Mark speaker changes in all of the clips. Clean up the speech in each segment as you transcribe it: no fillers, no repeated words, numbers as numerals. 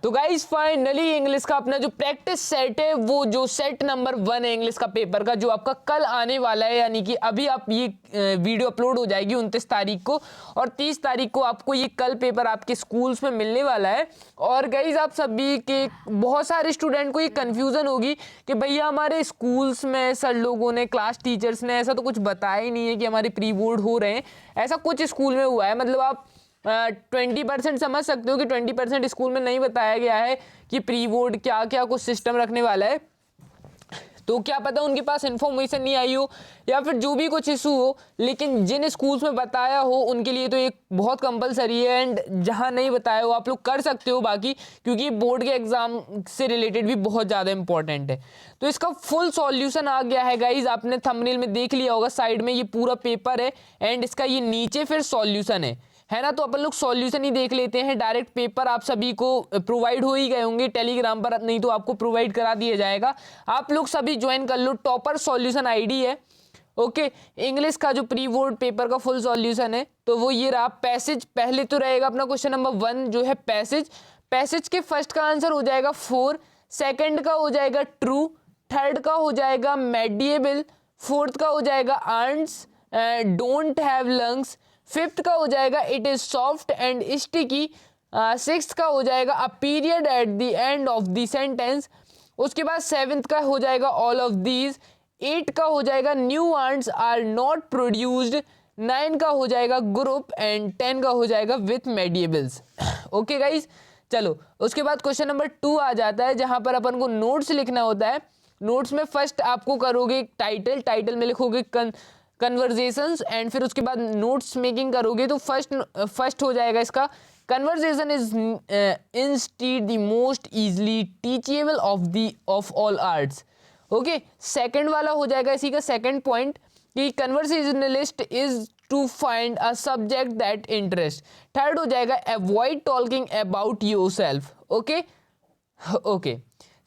Speaker 1: तो guys finally English का अपना जो प्रैक्टिस सेट है वो जो सेट नंबर 1 है इंग्लिश का पेपर का जो आपका कल आने वाला है, यानी कि अभी आप ये वीडियो अपलोड हो जाएगी 29 तारीख को और 30 तारीख को आपको ये कल पेपर आपके स्कूल्स में मिलने वाला है। और गाइस आप सभी के बहुत सारे स्टूडेंट को ये कन्फ्यूज़न होगी कि भैया हमारे स्कूल्स में सर लोगों ने क्लास टीचर्स ने ऐसा तो कुछ बताया ही नहीं है कि हमारे प्री बोर्ड हो रहे हैं। ऐसा कुछ स्कूल में हुआ है, मतलब आप 20% समझ सकते हो कि 20% स्कूल में नहीं बताया गया है कि प्री बोर्ड क्या क्या कुछ सिस्टम रखने वाला है। तो क्या पता उनके पास इन्फॉर्मेशन नहीं आई हो या फिर जो भी कुछ इशू हो, लेकिन जिन स्कूल्स में बताया हो उनके लिए तो एक बहुत कंपलसरी है। एंड जहां नहीं बताया हो आप लोग कर सकते हो बाकी, क्योंकि बोर्ड के एग्जाम से रिलेटेड भी बहुत ज़्यादा इंपॉर्टेंट है। तो इसका फुल सॉल्यूशन आ गया है गाइज, आपने थंबनेल में देख लिया होगा, साइड में ये पूरा पेपर है एंड इसका ये नीचे फिर सॉल्यूशन है ना। तो अपन लोग सॉल्यूशन ही देख लेते हैं। डायरेक्ट पेपर आप सभी को प्रोवाइड हो ही गए होंगे टेलीग्राम पर, नहीं तो आपको प्रोवाइड करा दिया जाएगा। आप लोग सभी ज्वाइन कर लो, टॉपर सॉल्यूशन आईडी है। ओके, इंग्लिश का जो प्री बोर्ड पेपर का फुल सॉल्यूशन है तो वो ये रहा। पैसेज पहले तो रहेगा अपना क्वेश्चन नंबर 1 जो है पैसेज के फर्स्ट का आंसर हो जाएगा 4, सेकंड का हो जाएगा ट्रू, थर्ड का हो जाएगा मेडिएबल, फोर्थ का हो जाएगा arts don't have lungs, fifth का हो जाएगा it is soft and sticky, sixth का हो जाएगा a period at the end of the sentence, उसके बाद सेवेंथ का हो जाएगा ऑल ऑफ दीज, 8 का हो जाएगा new arts are not produced, 9 का हो जाएगा ग्रुप एंड 10 का हो जाएगा विथ मेडिएबल्स। ओके गाइज, चलो उसके बाद क्वेश्चन नंबर 2 आ जाता है जहां पर अपन को नोट्स लिखना होता है। नोट्स में फर्स्ट आपको करोगे टाइटल में लिखोगे कन्वर्जेशंस एंड फिर उसके बाद नोट्स मेकिंग करोगे। तो फर्स्ट हो जाएगा इसका conversation is instead the most easily teachable of all arts. Okay, second वाला हो जाएगा इसी का सेकंड पॉइंट कि conversationalist is to find a subject that interest. Third हो जाएगा avoid talking about yourself. Okay,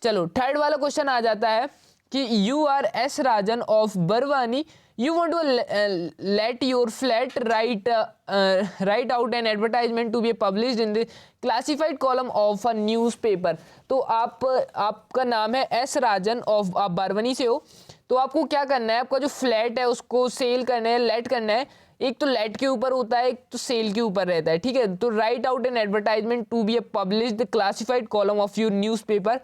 Speaker 1: चलो थर्ड वाला क्वेश्चन आ जाता है कि you are S Rajan of Barwani, you want to let your flat write out an advertisement to be published in the classified column of a newspaper। तो आपका नाम है एस राजन ऑफ, आप बारवनी से हो, तो आपको क्या करना है, आपका जो फ्लैट है उसको सेल करना है, लेट करना है। एक तो लेट के ऊपर होता है, एक तो सेल के ऊपर रहता है, ठीक है। तो write out an advertisement to be published classified column of your newspaper.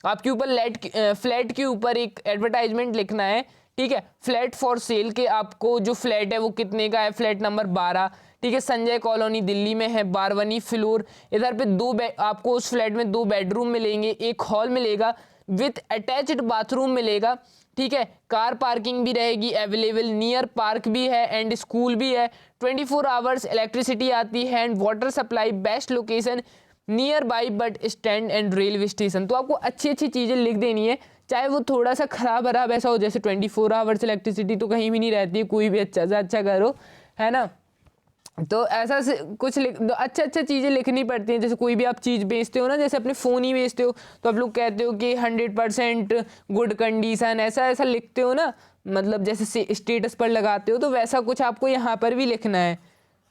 Speaker 1: आपके ऊपर फ्लैट के ऊपर एक एडवर्टाइजमेंट लिखना है, ठीक है। फ्लैट फॉर सेल के आपको जो फ्लैट है वो कितने का है, फ्लैट नंबर 12, ठीक है, संजय कॉलोनी दिल्ली में है, बारवनी फ्लोर। इधर पे आपको उस फ्लैट में 2 बेडरूम मिलेंगे, एक हॉल मिलेगा विथ अटैच्ड बाथरूम मिलेगा, ठीक है। कार पार्किंग भी रहेगी अवेलेबल, नियर पार्क भी है एंड स्कूल भी है, 24 आवर्स इलेक्ट्रिसिटी आती है and water supply, best location near by but stand and railway station. तो आपको अच्छी अच्छी चीज़ें लिख देनी है, चाहे वो थोड़ा सा खराब ऐसा हो, जैसे 24 आवर्स इलेक्ट्रिसिटी तो कहीं भी नहीं रहती है, कोई भी अच्छा से अच्छा करो, है ना। तो ऐसा से कुछ अच्छा चीज़ें लिखनी पड़ती हैं। जैसे कोई भी आप चीज़ बेचते हो ना, जैसे अपने फ़ोन ही बेचते हो तो आप लोग कहते हो कि 100% गुड कंडीशन, ऐसा लिखते हो ना, मतलब जैसे स्टेटस पर लगाते हो, तो वैसा कुछ आपको यहाँ पर भी लिखना है।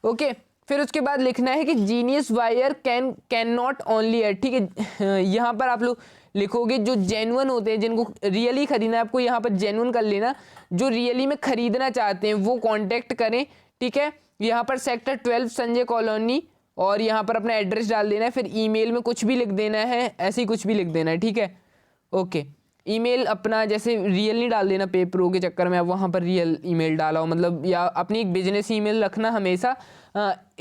Speaker 1: ओके, फिर उसके बाद लिखना है कि genius wire can not only ad, ठीक है। यहाँ पर आप लोग लिखोगे जो जेन्युइन होते हैं, जिनको रियली खरीदना है, आपको यहाँ पर जेन्युइन कर लेना, जो रियली में खरीदना चाहते हैं वो कांटेक्ट करें, ठीक है। यहाँ पर सेक्टर 12 संजय कॉलोनी और यहाँ पर अपना एड्रेस डाल देना है, फिर ईमेल में कुछ भी लिख देना है, ऐसे ही कुछ भी लिख देना है, ठीक है। ओके, ईमेल अपना जैसे रियल नहीं डाल देना पेपरों के चक्कर में, आप वहाँ पर रियल ईमेल डाला हो, मतलब या अपनी एक बिजनेस ईमेल रखना हमेशा।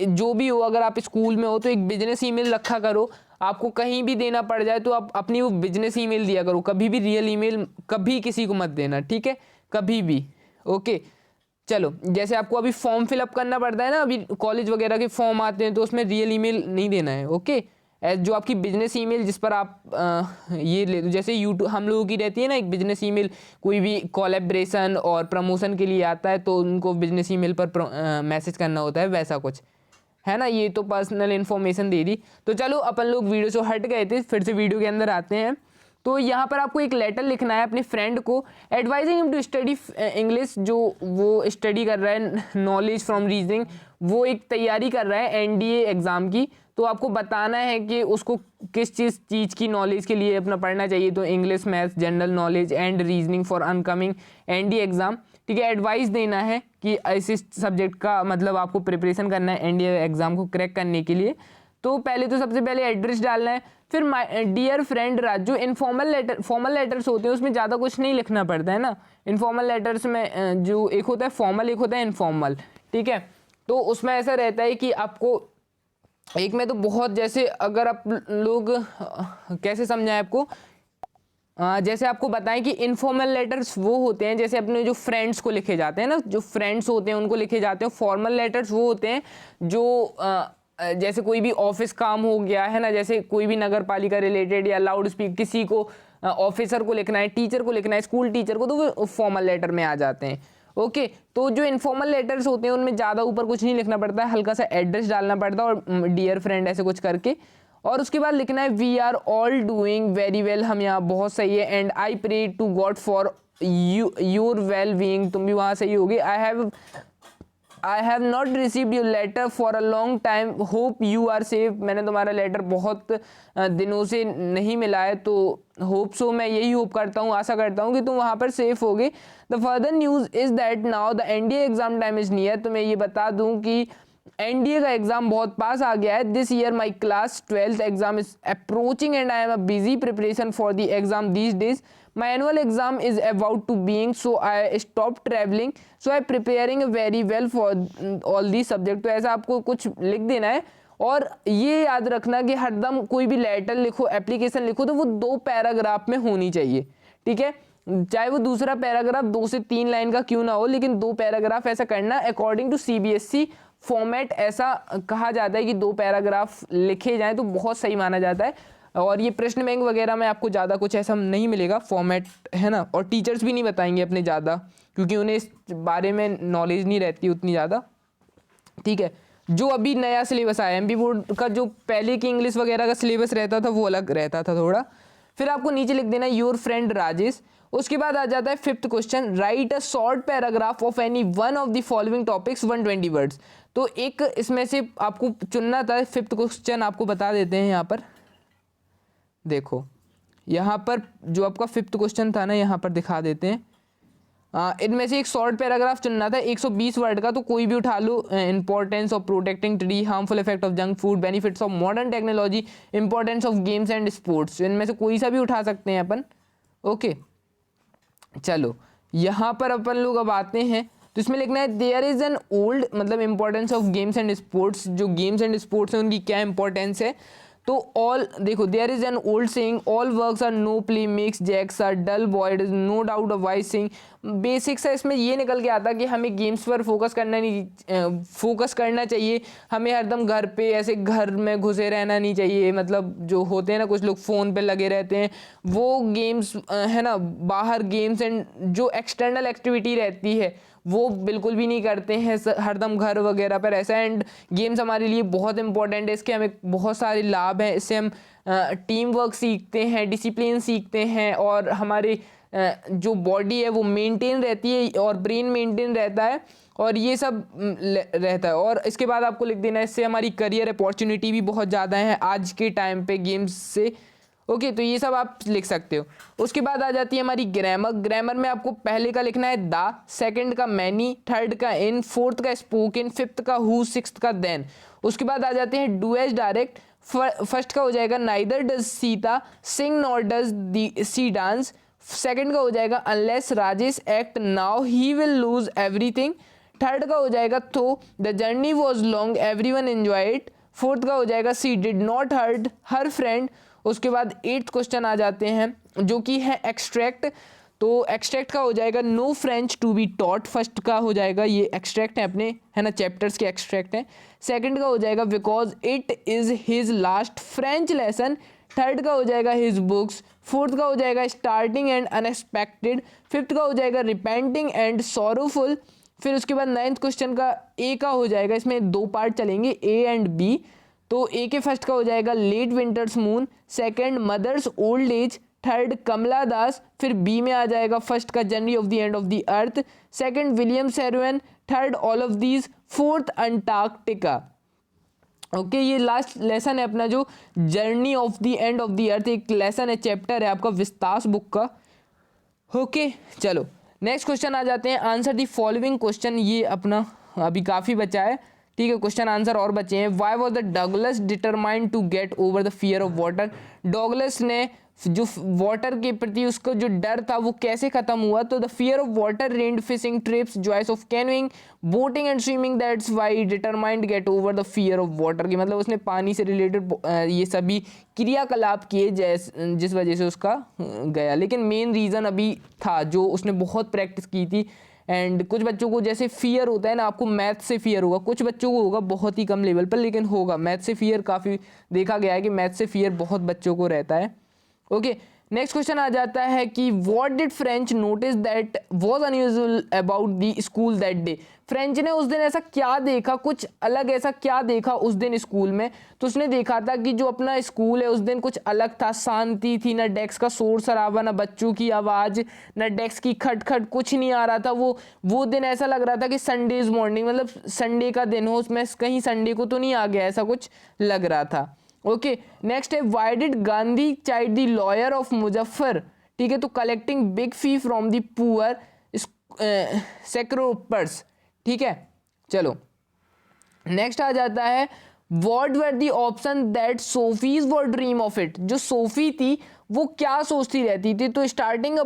Speaker 1: जो भी हो, अगर आप स्कूल में हो तो एक बिजनेस ईमेल रखा करो, आपको कहीं भी देना पड़ जाए तो आप अपनी वो बिजनेस ईमेल दिया करो, कभी भी रियल ईमेल कभी किसी को मत देना, ठीक है, कभी भी। ओके, चलो जैसे आपको अभी फॉर्म फिलअप करना पड़ता है ना, अभी कॉलेज वगैरह के फॉर्म आते हैं तो उसमें रियल ईमेल नहीं देना है। ओके, जो आपकी बिजनेस ईमेल जिस पर आप ये ले, जैसे यूट्यूब हम लोगों की रहती है ना एक बिजनेस ईमेल, कोई भी कोलैबोरेशन और प्रमोशन के लिए आता है तो उनको बिजनेस ईमेल पर मैसेज करना होता है, वैसा कुछ है ना। ये तो पर्सनल इन्फॉर्मेशन दे दी। तो चलो अपन लोग वीडियो से हट गए थे, फिर से वीडियो के अंदर आते हैं। तो यहाँ पर आपको एक लेटर लिखना है अपने फ्रेंड को, advising him to study English, जो वो स्टडी कर रहा है नॉलेज फ्रॉम रीजनिंग, वो एक तैयारी कर रहा है एनडीए एग्ज़ाम की, तो आपको बताना है कि उसको किस चीज़ की नॉलेज के लिए अपना पढ़ना चाहिए, तो English, maths, general knowledge and reasoning for incoming NDA exam, ठीक है। एडवाइस देना है कि ऐसे सब्जेक्ट का मतलब आपको प्रिपरेशन करना है एनडीए एग्ज़ाम को क्रैक करने के लिए। तो पहले तो सबसे पहले एड्रेस डालना है, फिर my dear friend Raju, informal letter, formal letters होते हैं उसमें ज़्यादा कुछ नहीं लिखना पड़ता है ना, इनफॉर्मल लेटर्स में जो एक होता है फॉर्मल, एक होता है इनफॉर्मल, ठीक है। तो उसमें ऐसा रहता है कि आपको एक में तो बहुत, जैसे अगर आप लोग कैसे समझाएं आपको, जैसे आपको बताएं कि इनफॉर्मल लेटर्स वो होते हैं जैसे अपने जो फ्रेंड्स को लिखे जाते हैं ना, जो फ्रेंड्स होते हैं उनको लिखे जाते हैं। फॉर्मल लेटर्स वो होते हैं जो जैसे कोई भी ऑफिस काम हो गया है ना, जैसे कोई भी नगर पालिका रिलेटेड या लाउड स्पीक किसी को ऑफिसर को लिखना है, टीचर को लिखना है, स्कूल टीचर को, तो वो फॉर्मल लेटर में आ जाते हैं। ओके, तो जो इनफॉर्मल लेटर्स होते हैं उनमें ज़्यादा ऊपर कुछ नहीं लिखना पड़ता है, हल्का सा एड्रेस डालना पड़ता है और डियर फ्रेंड ऐसे कुछ करके, और उसके बाद लिखना है we are all doing very well, हम यहाँ बहुत सही है, and I pray to God for your well being, तुम भी वहाँ सही होगी। I have not received your letter for a long time, hope you are safe, मैंने तुम्हारा लेटर बहुत दिनों से नहीं मिला है, तो होप सो, मैं यही होप करता हूँ, आशा करता हूँ कि तुम वहाँ पर सेफ होगे। The further news is that now the NDA exam time is near, तो मैं ये बता दूँ कि एनडीए का एग्जाम बहुत पास आ गया है। This year my class 12th exam is approaching and I am a busy preparation for the exam these days, my annual exam is about to being, so I stop travelling, so I preparing very well for all the subject. तो ऐसा आपको कुछ लिख देना है, और ये याद रखना कि हरदम कोई भी लेटर लिखो, एप्लीकेशन लिखो, तो वो 2 पैराग्राफ में होनी चाहिए, ठीक है। चाहे वो दूसरा पैराग्राफ 2 से 3 लाइन का क्यों ना हो, लेकिन 2 पैराग्राफ ऐसा करना। अकॉर्डिंग टू सीबीएसई फॉर्मेट ऐसा कहा जाता है कि 2 पैराग्राफ लिखे जाएं तो बहुत सही माना जाता है, और ये प्रश्न बैंक वगैरह में आपको ज़्यादा कुछ ऐसा नहीं मिलेगा, फॉर्मेट है ना, और टीचर्स भी नहीं बताएंगे अपने ज़्यादा, क्योंकि उन्हें इस बारे में नॉलेज नहीं रहती उतनी ज़्यादा, ठीक है। जो अभी नया सिलेबस आया एमपी बोर्ड का, जो पहले की इंग्लिश वगैरह का सिलेबस रहता था वो अलग रहता था थोड़ा। फिर आपको नीचे लिख देना योर फ्रेंड राजेश। उसके बाद आ जाता है 5th question, right a short paragraph of any one of the following topics 120 words. तो एक इसमें से आपको चुनना था। 5th क्वेश्चन आपको बता देते हैं, यहाँ पर देखो, यहाँ पर जो आपका 5th क्वेश्चन था ना, यहाँ पर दिखा देते हैं। इनमें से एक शॉर्ट पैराग्राफ चुनना था 120 वर्ड का, तो कोई भी उठा लो। Importance of protecting tree, harmful effect of junk food, benefits of modern technology, importance of games and sports, इनमें से कोई सा भी उठा सकते हैं अपन। ओके, चलो यहाँ पर अपन लोग अब आते हैं, तो इसमें लिखना है देयर इज एन ओल्ड, मतलब importance of games and sports, जो गेम्स एंड स्पोर्ट्स हैं उनकी क्या इंपॉर्टेंस है। तो ऑल देखो, there is an old saying, all works are no play makes Jacks are dull boy, no doubt a wise saying. Basics है इसमें, ये निकल के आता कि हमें गेम्स पर फोकस करना चाहिए, हमें हरदम घर पे ऐसे घर में घुसे रहना नहीं चाहिए। मतलब जो होते हैं ना कुछ लोग फ़ोन पे लगे रहते हैं, वो गेम्स है ना, बाहर गेम्स एंड जो एक्सटर्नल एक्टिविटी रहती है वो बिल्कुल भी नहीं करते हैं, हरदम घर वगैरह पर ऐसा। एंड गेम्स हमारे लिए बहुत इंपॉर्टेंट है, इसके हमें बहुत सारे लाभ हैं। इससे हम टीम वर्क सीखते हैं, डिसिप्लिन सीखते हैं, और हमारे जो बॉडी है वो मेंटेन रहती है, और ब्रेन मेंटेन रहता है, और ये सब रहता है। और इसके बाद आपको लिख देना है इससे हमारी करियर अपॉर्चुनिटी भी बहुत ज़्यादा है आज के टाइम पे गेम्स से। ओके, तो ये सब आप लिख सकते हो। उसके बाद आ जाती है हमारी ग्रामर। ग्रामर में आपको पहले का लिखना है द, सेकंड का मैनी, थर्ड का इन, फोर्थ का स्पोकन, फिफ्थ का हु, सिक्स्थ का देन। उसके बाद आ जाते हैं डू एज डायरेक्ट। फर्स्ट का हो जाएगा neither does Sita sing nor does she dance. Second का हो जाएगा unless Rajesh act now he will lose everything. Third का हो जाएगा तो the journey was long everyone enjoy it. Fourth का हो जाएगा she did not hurt her friend. उसके बाद 8th क्वेश्चन आ जाते हैं जो कि है एक्सट्रैक्ट। तो एक्सट्रैक्ट का हो जाएगा no French to be taught. First का हो जाएगा, ये एक्सट्रैक्ट है अपने, है ना, चैप्टर्स के एक्सट्रैक्ट हैं। सेकंड का हो जाएगा because it is his last French lesson. Third का हो जाएगा हिज बुक्स। फोर्थ का हो जाएगा स्टार्टिंग एंड अनएक्सपेक्टेड। फिफ्थ का हो जाएगा रिपेंटिंग एंड सॉरोफुल। फिर उसके बाद 9th क्वेश्चन का ए का हो जाएगा, इसमें 2 पार्ट चलेंगे, ए एंड बी। तो ए के फर्स्ट का हो जाएगा late winter's moon, second mother's old age, third Kamala Das, फिर बी में आ जाएगा फर्स्ट का journey of the end of the earth, second William सेरुएन, third all of these, fourth Antarctica. Okay, ये लास्ट लेसन है अपना जो journey of the end of the earth, एक लेसन है, चैप्टर है आपका विस्तास बुक का। ओके चलो नेक्स्ट क्वेश्चन आ जाते हैं, आंसर दी फॉलोइंग क्वेश्चन, ये अपना अभी काफ़ी बचा है, ठीक है, क्वेश्चन आंसर और बचे हैं। Why was the Douglas determined to get over the fear of water, Douglas ने जो वाटर के प्रति उसका जो डर था वो कैसे खत्म हुआ, तो the fear of water ruined fishing trips joys of canoeing boating and swimming, that's why determined get over the fear of water की, मतलब उसने पानी से रिलेटेड ये सभी क्रियाकलाप किए जिस वजह से उसका गया, लेकिन मेन रीज़न अभी था जो उसने बहुत प्रैक्टिस की थी। एंड कुछ बच्चों को जैसे फियर होता है ना, आपको मैथ से फियर होगा, कुछ बच्चों को होगा बहुत ही कम लेवल पर, लेकिन होगा मैथ से फियर, काफ़ी देखा गया है कि मैथ से फियर बहुत बच्चों को रहता है। ओके नेक्स्ट क्वेश्चन आ जाता है कि what did French notice that was unusual about the school that day, French ने उस दिन ऐसा क्या देखा, कुछ अलग ऐसा क्या देखा उस दिन स्कूल में, तो उसने देखा था कि जो अपना स्कूल है उस दिन कुछ अलग था, शांति थी, ना डेस्क का शोर शराबा, ना बच्चों की आवाज़, ना डेस्क की खटखट, कुछ नहीं आ रहा था। वो दिन ऐसा लग रहा था कि संडेज मॉर्निंग, मतलब संडे का दिन हो, उसमें कहीं संडे को तो नहीं आ गया, ऐसा कुछ लग रहा था। ओके नेक्स्ट है why did Gandhi chide the lawyer of Muzaffar, ठीक है, तो collecting big fee from the poor sharecroppers, ठीक है। चलो नेक्स्ट आ जाता है what were the option that Sophie's were dream of it, जो सोफी थी वो क्या सोचती रहती थी, तो starting a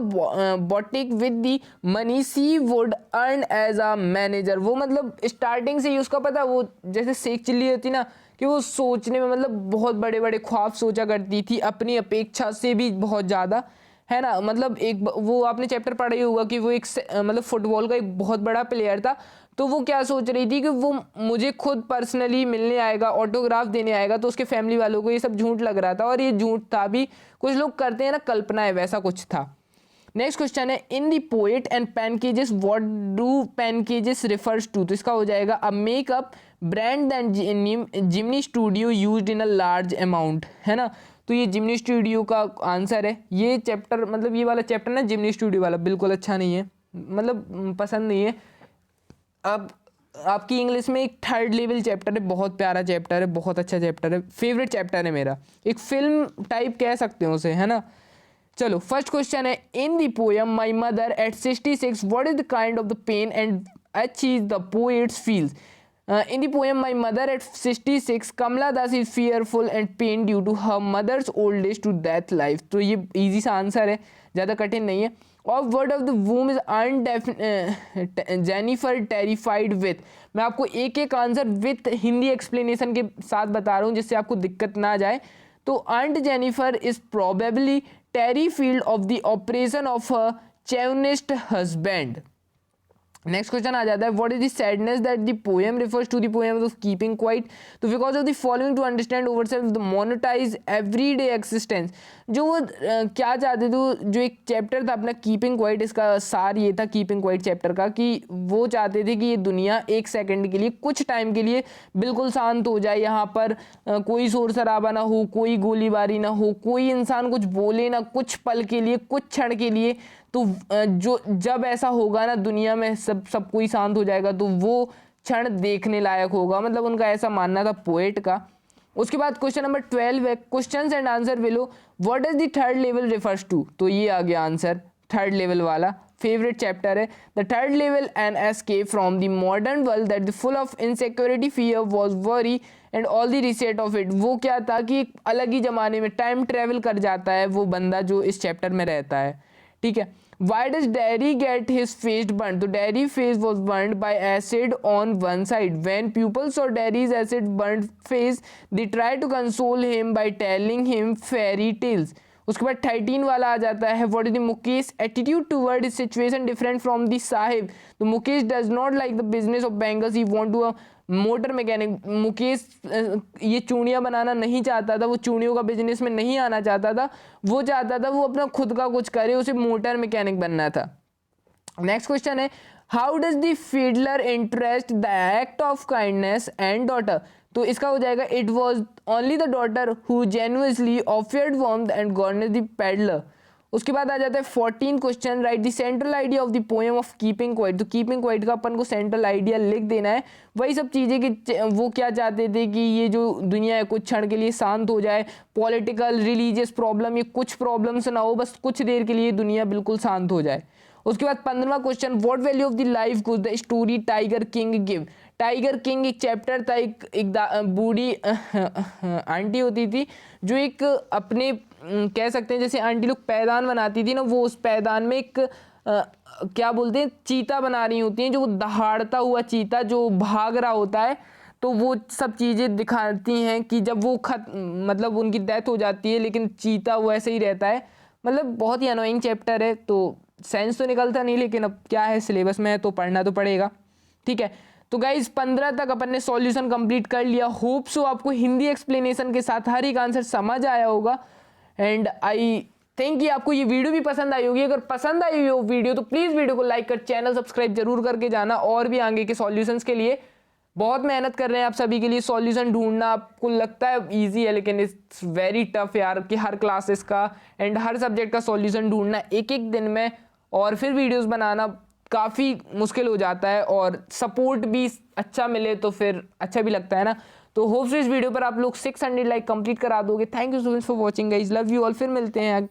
Speaker 1: boutique with the money she would earn as a manager, वो मतलब स्टार्टिंग से ही उसका पता, वो जैसे शेख चिल्ली होती ना कि वो सोचने में मतलब बहुत बड़े बड़े ख्वाब सोचा करती थी, अपनी अपेक्षा से भी बहुत ज़्यादा, है ना। मतलब एक वो आपने चैप्टर पढ़ा ही होगा कि वो एक मतलब फुटबॉल का एक बहुत बड़ा प्लेयर था, तो वो क्या सोच रही थी कि वो मुझे खुद पर्सनली मिलने आएगा, ऑटोग्राफ देने आएगा, तो उसके फैमिली वालों को ये सब झूठ लग रहा था, और ये झूठ था भी, कुछ लोग करते हैं ना कल्पना है, वैसा कुछ था। नेक्स्ट क्वेश्चन है in the poet and pancakes what do pancakes refers to, तो इसका हो जाएगा a makeup brand that Gemini studio used in a large amount, है ना, तो ये जिमनी स्टूडियो का आंसर है। ये चैप्टर मतलब ये वाला चैप्टर ना जिमनी स्टूडियो वाला बिल्कुल अच्छा नहीं है, मतलब पसंद नहीं है। अब आपकी इंग्लिश में एक थर्ड लेवल चैप्टर है, बहुत प्यारा चैप्टर है, बहुत अच्छा चैप्टर है, फेवरेट चैप्टर है मेरा, एक फिल्म टाइप कह सकते हो उसे, है ना। चलो फर्स्ट क्वेश्चन है in the poem my mother at 66 what is the kind of the pain and achieve the poet's feels, in the poem My Mother at 66 Kamala Das is fearful and pain due to her mother's old age to death life, तो ये easy सा answer है, ज़्यादा कठिन नहीं है। Of word of the womb is Jennifer terrified with, मैं आपको एक एक आंसर विथ हिंदी एक्सप्लेनेशन के साथ बता रहा हूँ जिससे आपको दिक्कत ना जाए। तो aunt Jennifer is probably terrified of the operation of a chauvinist husband. Next question आ जाता है what is the sadness that the poem refers to the poem of keeping quiet, तो because of the following to understand over self the monetize everyday existence, जो वो क्या चाहते थे, जो एक चैप्टर था अपना कीपिंग क्वाइट, इसका सार ये था कीपिंग क्वाइट चैप्टर का कि वो चाहते थे कि ये दुनिया एक सेकंड के लिए, कुछ टाइम के लिए बिल्कुल शांत हो जाए, यहाँ पर कोई शोर शराबा ना हो, कोई गोलीबारी ना हो, कोई इंसान कुछ बोले ना, कुछ पल के लिए, कुछ क्षण के लिए, तो जो जब ऐसा होगा ना दुनिया में सब कोई शांत हो जाएगा, तो वो क्षण देखने लायक होगा, मतलब उनका ऐसा मानना था पोएट का। उसके बाद क्वेश्चन नंबर 12 है questions and answer below what does the third level refers to, तो ये आ गया आंसर थर्ड लेवल वाला, फेवरेट चैप्टर है। The third level an escape from the modern world that full of insecurity fear was worry and all the rest of it, वो क्या था कि एक अलग ही जमाने में टाइम ट्रेवल कर जाता है वो बंदा जो इस चैप्टर में रहता है, ठीक है। Why does Derry get his face burnt? तो Derry face was burnt by acid on one side. When pupils saw Derry's acid burnt face, they tried to console him by telling him fairy tales. उसके बाद 13 वाला आ जाता है what is the Mukesh attitude toward his situation different from the Saheb, तो Mukesh does not like the business of bangles, he want to a motor mechanic, Mukesh ये चूड़ियाँ बनाना नहीं चाहता था, वो चूड़ियों का बिजनेस में नहीं आना चाहता था, वो चाहता था वो अपना खुद का कुछ करे, उसे मोटर मैकेनिक बनना था। नेक्स्ट क्वेश्चन है how does the fiddler interest the act of kindness and daughter, तो इसका हो जाएगा it was only the daughter who genuinely offered warmth and goodness the peddler, उसके बाद आ जाता है 14 question, write the central idea of the poem of keeping quiet. तो कीपिंग क्वाइट का अपन को सेंट्रल आइडिया लिख देना है। वही सब चीज़ें कि वो क्या चाहते थे कि ये जो दुनिया है कुछ क्षण के लिए शांत हो जाए, पॉलिटिकल रिलीजियस प्रॉब्लम, ये कुछ प्रॉब्लम्स ना हो, बस कुछ देर के लिए दुनिया बिल्कुल शांत हो जाए। उसके बाद 15वां question, what value of the life good the story tiger king give. Tiger king एक चैप्टर था, एक बूढ़ी आंटी होती थी जो एक अपने कह सकते हैं जैसे आंटी लोग पैदान बनाती थी ना, वो उस पैदान में एक क्या बोलते हैं चीता बना रही होती हैं, जो दहाड़ता हुआ चीता जो भाग रहा होता है। तो वो सब चीज़ें दिखाती हैं कि जब वो मतलब उनकी डेथ हो जाती है लेकिन चीता वो ऐसे ही रहता है। मतलब बहुत ही अनोइंग चैप्टर है। तो साइंस तो निकलता नहीं, लेकिन अब क्या है सिलेबस में है तो पढ़ना तो पड़ेगा। ठीक है, तो गाइज 15 तक अपन ने सॉल्यूशन कंप्लीट कर लिया। होप सो आपको हिंदी एक्सप्लेनेशन के साथ हर एक आंसर समझ आया होगा। एंड आई थिंक कि आपको ये वीडियो भी पसंद आई होगी। अगर पसंद आई हो वीडियो तो प्लीज़ वीडियो को लाइक कर, चैनल सब्सक्राइब जरूर करके जाना। और भी आगे के सॉल्यूशंस के लिए बहुत मेहनत कर रहे हैं आप सभी के लिए। सॉल्यूशन ढूंढना आपको लगता है इजी है, लेकिन इट्स वेरी टफ यार कि हर क्लासेस का एंड हर सब्जेक्ट का सॉल्यूशन ढूंढना एक एक दिन में, और फिर वीडियोस बनाना काफ़ी मुश्किल हो जाता है। और सपोर्ट भी अच्छा मिले तो फिर अच्छा भी लगता है ना। तो होप्स इस वीडियो पर आप लोग 600 लाइक कंप्लीट करा दोगे। Thank you so much for watching guys, love you all. फिर मिलते हैं